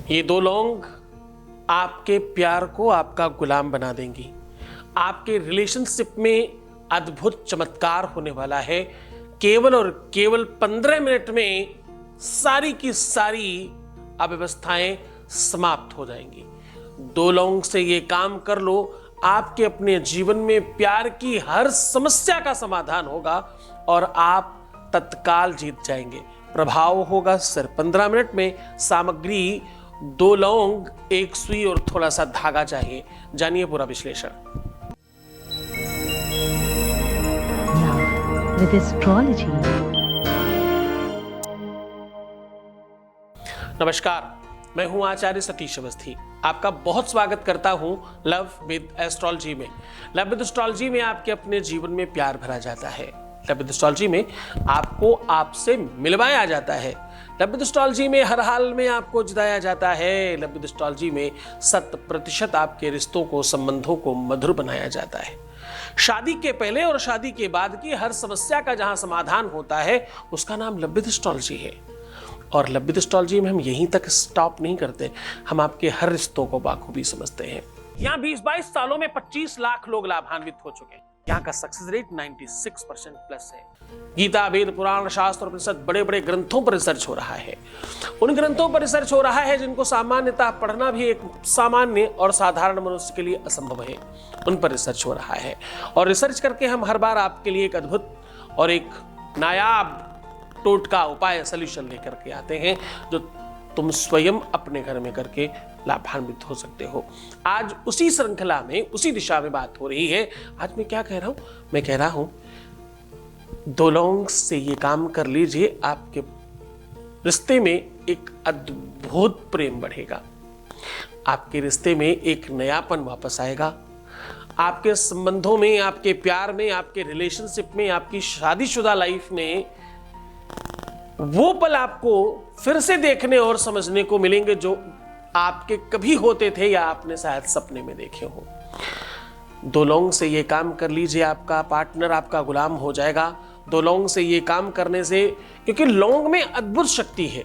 ये दो लौंग आपके प्यार को आपका गुलाम बना देंगी। आपके रिलेशनशिप में अद्भुत चमत्कार होने वाला है। केवल और केवल 15 मिनट में सारी की सारी अव्यवस्थाएं समाप्त हो जाएंगी। दो लौंग से ये काम कर लो, आपके अपने जीवन में प्यार की हर समस्या का समाधान होगा और आप तत्काल जीत जाएंगे। प्रभाव होगा सिर्फ 15 मिनट में। सामग्री 2 लौंग, 1 सुई और थोड़ा सा धागा चाहिए। जानिए पूरा विश्लेषण। With astrology. नमस्कार, मैं हूं आचार्य सतीश अवस्थी। आपका बहुत स्वागत करता हूं लव विद एस्ट्रोलॉजी में। लव विद एस्ट्रोलॉजी में आपके अपने जीवन में प्यार भरा जाता है। लव विद एस्ट्रोलॉजी में आपको आपसे मिलवाया जाता है। लव विद एस्ट्रोलॉजी में हर हाल में आपको जिताया जाता है। लव विद एस्ट्रोलॉजी में 100% आपके रिश्तों को, संबंधों को मधुर बनाया जाता है। शादी के पहले और शादी के बाद की हर समस्या का जहां समाधान होता है उसका नाम लव विद एस्ट्रोलॉजी है। और लव विद एस्ट्रोलॉजी में हम यहीं तक स्टॉप नहीं करते, हम आपके हर रिश्तों को बाखूबी समझते हैं। यहाँ 20-22 सालों में 25 लाख लोग लाभान्वित हो चुके हैं। यहाँ का सक्सेस रेट 96% प्लस है। गीता, वेद, पुराण, शास्त्र और उपनिषद बड़े बड़े ग्रंथों पर रिसर्च हो रहा है। उन ग्रंथों पर रिसर्च हो रहा है जिनको सामान्यतः पढ़ना भी एक सामान्य और साधारण मनुष्य के लिए असंभव है। उन पर रिसर्च हो रहा है और रिसर्च करके हम हर बार आपके लिए एक अद्भुत और एक नायाब टोटका, उपाय, सॉल्यूशन लेकर के आते हैं जो तुम स्वयं अपने घर में करके लाभान्वित हो सकते हो। आज उसी श्रृंखला में, उसी दिशा में बात हो रही है। आज मैं क्या कह रहा हूं? मैं कह रहा हूं 2 लौंग से ये काम कर लीजिए, आपके रिश्ते में एक अद्भुत प्रेम बढ़ेगा। आपके रिश्ते में एक नयापन वापस आएगा। आपके संबंधों में, आपके प्यार में, आपके रिलेशनशिप में, आपकी शादीशुदा लाइफ में वो पल आपको फिर से देखने और समझने को मिलेंगे जो आपके कभी होते थे या आपने शायद सपने में देखे हो। 2 लौंग से ये काम कर लीजिए, आपका पार्टनर आपका गुलाम हो जाएगा। 2 लौंग से ये काम करने से, क्योंकि लौंग में अद्भुत शक्ति है।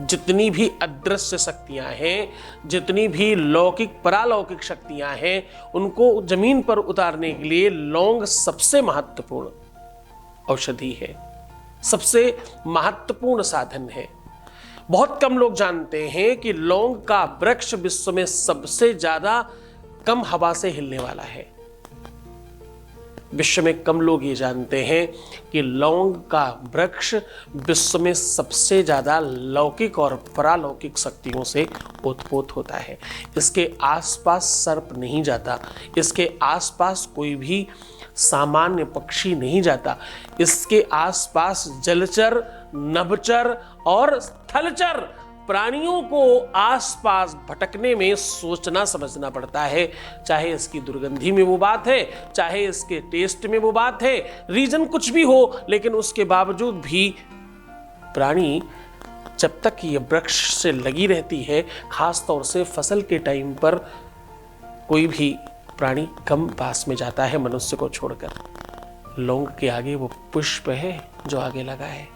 जितनी भी अदृश्य शक्तियां हैं, जितनी भी लौकिक परालौकिक शक्तियां हैं, उनको जमीन पर उतारने के लिए लौंग सबसे महत्वपूर्ण औषधि है, सबसे महत्वपूर्ण साधन है। बहुत कम लोग जानते हैं कि लौंग का वृक्ष विश्व में सबसे ज्यादा कम हवा से हिलने वाला है। विश्व में कम लोग ये जानते हैं कि लौंग का वृक्ष विश्व में सबसे ज्यादा लौकिक और परालौकिक शक्तियों से ओतप्रोत होता है। इसके आसपास सर्प नहीं जाता, इसके आसपास कोई भी सामान्य पक्षी नहीं जाता, इसके आसपास जलचर, नभचर और स्थलचर प्राणियों को आसपास भटकने में सोचना समझना पड़ता है। चाहे इसकी दुर्गंधी में वो बात है, चाहे इसके टेस्ट में वो बात है, रीजन कुछ भी हो, लेकिन उसके बावजूद भी प्राणी जब तक ये वृक्ष से लगी रहती है, खास तौर से फसल के टाइम पर कोई भी प्राणी कम पास में जाता है मनुष्य को छोड़कर। लौंग के आगे वो पुष्प है जो आगे लगा है,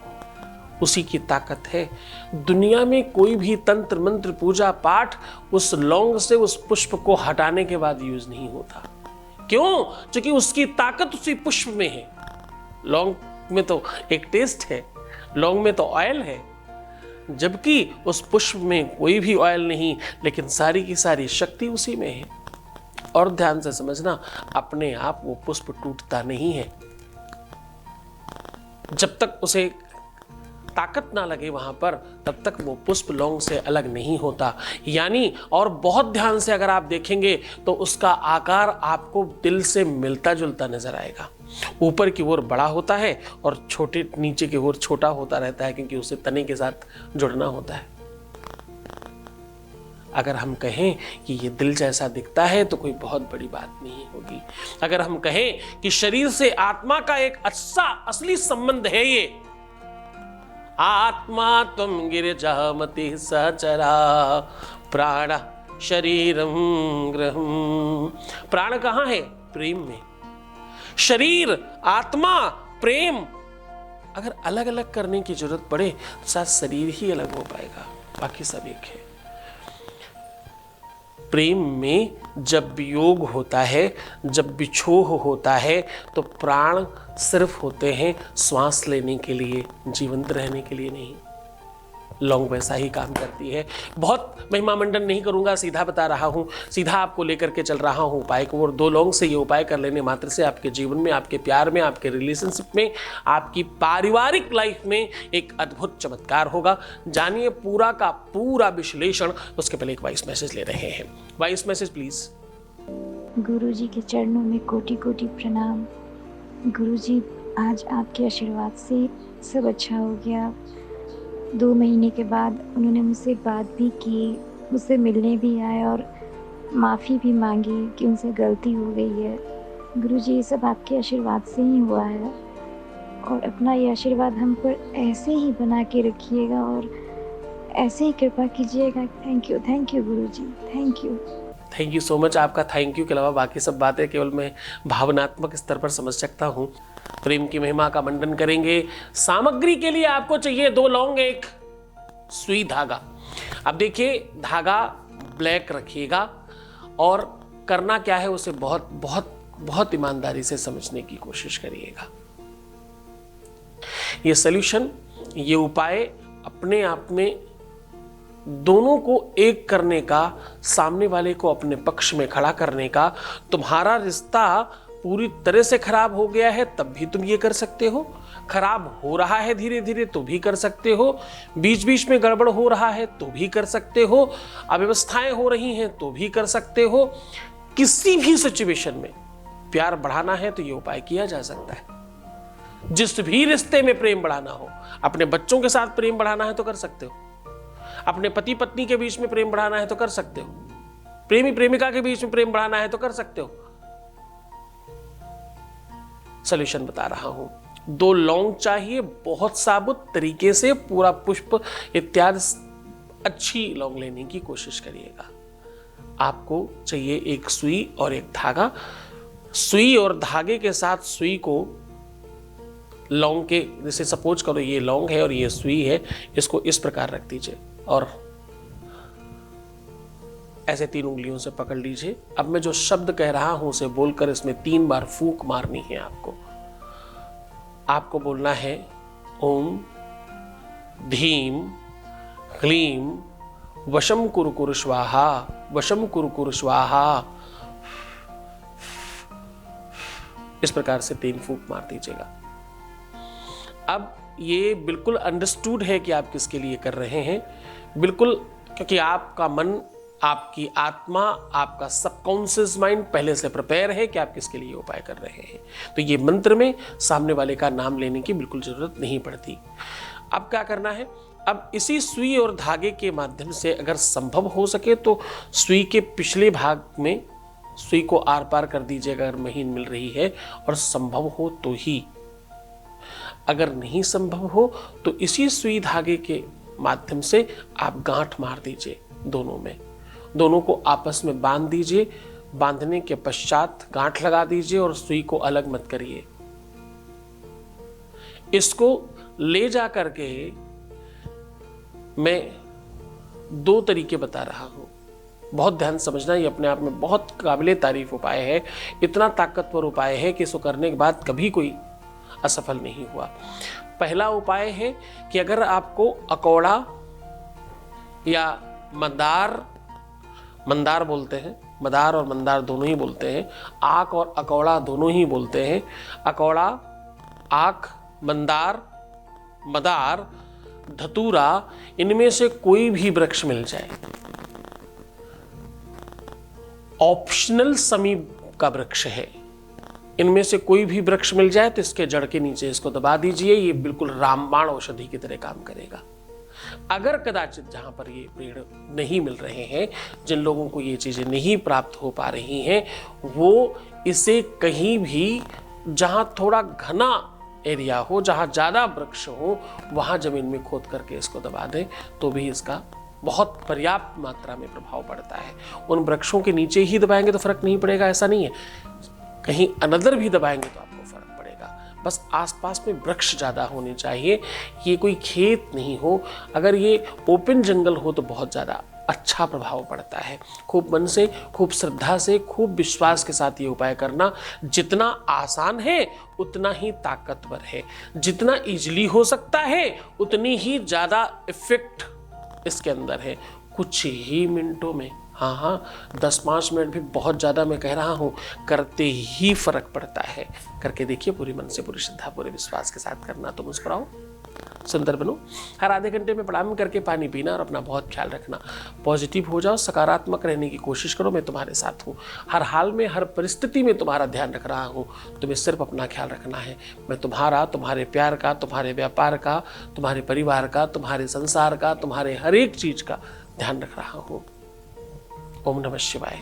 उसी की ताकत है। दुनिया में कोई भी तंत्र मंत्र पूजा पाठ उस लौंग से, उस पुष्प को हटाने के बाद यूज नहीं होता। क्यों? क्योंकि उसकी ताकत उसी पुष्प में है। लौंग में तो एक टेस्ट है, लौंग में तो ऑयल है, जबकि उस पुष्प में कोई भी ऑयल नहीं, लेकिन सारी की सारी शक्ति उसी में है। और ध्यान से समझना, अपने आप वो पुष्प टूटता नहीं है। जब तक उसे ताकत ना लगे वहां पर, तब तक वो पुष्प लौंग से अलग नहीं होता। यानी, और बहुत ध्यान से अगर आप देखेंगे तो उसका आकार आपको दिल से मिलता जुलता नजर आएगा। ऊपर की ओर बड़ा होता है और छोटे नीचे की ओर छोटा होता रहता है, क्योंकि उसे तने के साथ जुड़ना होता है। अगर हम कहें कि ये दिल जैसा दिखता है तो कोई बहुत बड़ी बात नहीं होगी। अगर हम कहें कि शरीर से आत्मा का एक अच्छा असली संबंध है, ये आत्मा तुम गिरिजामति सहचरा प्राण शरीरम गृहम्। प्राण कहाँ है? प्रेम में। शरीर, आत्मा, प्रेम अगर अलग अलग करने की जरूरत पड़े तो शायद शरीर ही अलग हो पाएगा, बाकी सब एक है। प्रेम में जब वियोग होता है, जब बिछोह होता है, तो प्राण सिर्फ होते हैं श्वास लेने के लिए, जीवंत रहने के लिए नहीं। लौंग वैसा ही काम करती है। बहुत महिमा मंडन नहीं करूंगा, सीधा बता रहा हूं, सीधा आपको लेकर के चल रहा हूं उपाय को। और 2 लौंग से ये उपाय कर लेने मात्र से आपके जीवन में, आपके प्यार में, आपके रिलेशनशिप में, आपकी पारिवारिक लाइफ में एक अद्भुत चमत्कार होगा। जानिए पूरा का पूरा विश्लेषण। उसके पहले एक वॉइस मैसेज ले रहे हैं। Voice message please. गुरुजी के चरणों में कोटि कोटि प्रणाम। गुरुजी, आज आपके आशीर्वाद से सब अच्छा हो गया। 2 महीने के बाद उन्होंने मुझसे बात भी की, मुझसे मिलने भी आए और माफ़ी भी मांगी कि उनसे गलती हो गई है। गुरुजी, ये सब आपके आशीर्वाद से ही हुआ है और अपना ये आशीर्वाद हम पर ऐसे ही बना के रखिएगा और ऐसे ही कृपा कीजिएगा। Thank you Guruji, thank you. Thank you so much. आपका थैंक यू के अलावा बाकी सब बातें केवल मैं भावनात्मक स्तर पर समझ सकता हूँ। प्रेम की महिमा का मंडन करेंगे। सामग्री के लिए आपको चाहिए 2 लौंग, 1 सुई धागा। अब देखिए, धागा ब्लैक रखिएगा और करना क्या है उसे बहुत बहुत बहुत ईमानदारी से समझने की कोशिश करिएगा। ये सॉल्यूशन, ये उपाय अपने आप में दोनों को एक करने का, सामने वाले को अपने पक्ष में खड़ा करने का। तुम्हारा रिश्ता पूरी तरह से खराब हो गया है तब भी तुम ये कर सकते हो, खराब हो रहा है धीरे धीरे तो भी कर सकते हो, बीच बीच में गड़बड़ हो रहा है तो भी कर सकते हो, अव्यवस्थाएं हो रही हैं तो भी कर सकते हो। किसी भी सिचुएशन में प्यार बढ़ाना है तो ये उपाय किया जा सकता है। जिस भी रिश्ते में प्रेम बढ़ाना हो, अपने बच्चों के साथ प्रेम बढ़ाना है तो कर सकते हो, अपने पति पत्नी के बीच में प्रेम बढ़ाना है तो कर सकते हो, प्रेमी प्रेमिका के बीच में प्रेम बढ़ाना है तो कर सकते हो। सॉल्यूशन बता रहा हूं। 2 लौंग चाहिए, बहुत साबुत तरीके से, पूरा पुष्प इत्यादि अच्छी लौंग लेने की कोशिश करिएगा। आपको चाहिए 1 सुई और 1 धागा। सुई और धागे के साथ सुई को लौंग के, जैसे सपोज करो ये लौंग है और ये सुई है, इसको इस प्रकार रख दीजिए और ऐसे 3 उंगलियों से पकड़ लीजिए। अब मैं जो शब्द कह रहा हूं उसे बोलकर इसमें 3 बार फूंक मारनी है आपको बोलना है ओम धीम ह्लीम वशम कुरु स्वाहा, वशम कुरु स्वाहा। इस प्रकार से 3 फूंक मार दीजिएगा। अब ये बिल्कुल अंडरस्टूड है कि आप किसके लिए कर रहे हैं, बिल्कुल, क्योंकि आपका मन, आपकी आत्मा, आपका सबकॉन्शियस माइंड पहले से प्रिपेयर है कि आप किसके लिए उपाय कर रहे हैं। तो ये मंत्र में सामने वाले का नाम लेने की बिल्कुल जरूरत नहीं पड़ती। अब क्या करना है, अब इसी सुई और धागे के माध्यम से अगर संभव हो सके तो सुई के पिछले भाग में सुई को आर पार कर दीजिएगा अगर महीन मिल रही है, और संभव हो तो ही। अगर नहीं संभव हो तो इसी सुई धागे के माध्यम से आप गांठ मार दीजिए दोनों में, दोनों को आपस में बांध दीजिए। बांधने के पश्चात गांठ लगा दीजिए और सुई को अलग मत करिए। इसको ले जा करके मैं 2 तरीके बता रहा हूं, बहुत ध्यान समझना। ये अपने आप में बहुत काबिले तारीफ उपाय है, इतना ताकतवर उपाय है कि इसको करने के बाद कभी कोई असफल नहीं हुआ। पहला उपाय है कि अगर आपको अकौड़ा या मंदार बोलते हैं, मदार और मंदार दोनों ही बोलते हैं, आक और अकौड़ा दोनों ही बोलते हैं, अकौड़ा, आक, मंदार, मदार, धतूरा, इनमें से कोई भी वृक्ष मिल जाए, ऑप्शनल समीप का वृक्ष है, इनमें से कोई भी वृक्ष मिल जाए तो इसके जड़ के नीचे इसको दबा दीजिए। ये बिल्कुल रामबाण औषधि की तरह काम करेगा। अगर कदाचित जहां पर ये पेड़ नहीं मिल रहे हैं, जिन लोगों को ये चीजें नहीं प्राप्त हो पा रही हैं, वो इसे कहीं भी जहां थोड़ा घना एरिया हो, जहां ज्यादा वृक्ष हो, वहां जमीन में खोद करके इसको दबा दें तो भी इसका बहुत पर्याप्त मात्रा में प्रभाव पड़ता है। उन वृक्षों के नीचे ही दबाएंगे तो फर्क नहीं पड़ेगा ऐसा नहीं है, कहीं अनदर भी दबाएंगे तो आपको फर्क पड़ेगा। बस आसपास में वृक्ष ज़्यादा होने चाहिए। ये कोई खेत नहीं हो, अगर ये ओपन जंगल हो तो बहुत ज़्यादा अच्छा प्रभाव पड़ता है। खूब मन से, खूब श्रद्धा से, खूब विश्वास के साथ ये उपाय करना। जितना आसान है उतना ही ताकतवर है, जितना इजीली हो सकता है उतनी ही ज़्यादा इफेक्ट इसके अंदर है। कुछ ही मिनटों में, हाँ 10-5 मिनट भी बहुत ज़्यादा मैं कह रहा हूँ, करते ही फर्क पड़ता है। करके देखिए, पूरी मन से, पूरी श्रद्धा, पूरे विश्वास के साथ करना। तो मुस्कुराओ, सुंदर बनो। हर आधे घंटे में प्रणाम करके पानी पीना और अपना बहुत ख्याल रखना। पॉजिटिव हो जाओ, सकारात्मक रहने की कोशिश करो। मैं तुम्हारे साथ हूँ, हर हाल में, हर परिस्थिति में तुम्हारा ध्यान रख रहा हूँ। तुम्हें सिर्फ अपना ख्याल रखना है। मैं तुम्हारा, तुम्हारे प्यार का, तुम्हारे व्यापार का, तुम्हारे परिवार का, तुम्हारे संसार का, तुम्हारे हर एक चीज का ध्यान रख रहा हूँ। ओम नमः शिवाय।